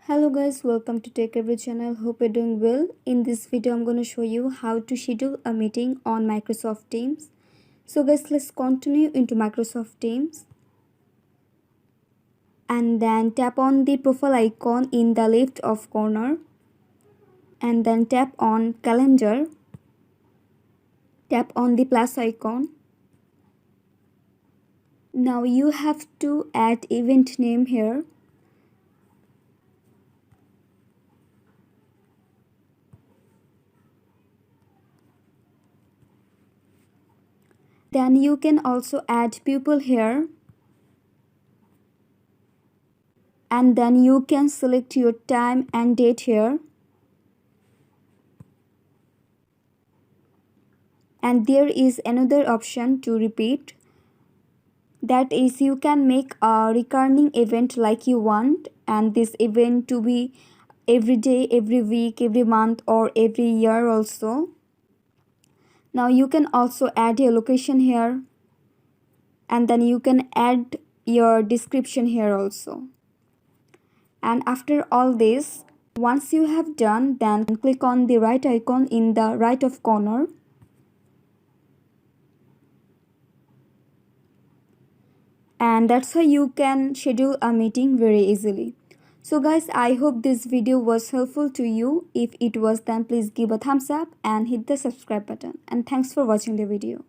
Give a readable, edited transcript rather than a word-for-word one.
Hello guys, welcome to Techavro channel. Hope you're doing well. In this video, I'm going to show you how to schedule a meeting on Microsoft Teams. So guys, let's continue into Microsoft Teams. And then tap on the profile icon in the left of corner. And then tap on calendar. Tap on the plus icon. Now you have to add event name here. Then you can also add people here. And then you can select your time and date here. And there is another option to repeat. That is, you can make a recurring event like you want, and this event to be every day, every week, every month, or every year also. Now you can also add your location here, and then you can add your description here also. And after all this, once you have done, then click on the right icon in the right of corner. And that's how you can schedule a meeting very easily. So guys, I hope this video was helpful to you. If it was, then please give a thumbs up and hit the subscribe button. And thanks for watching the video.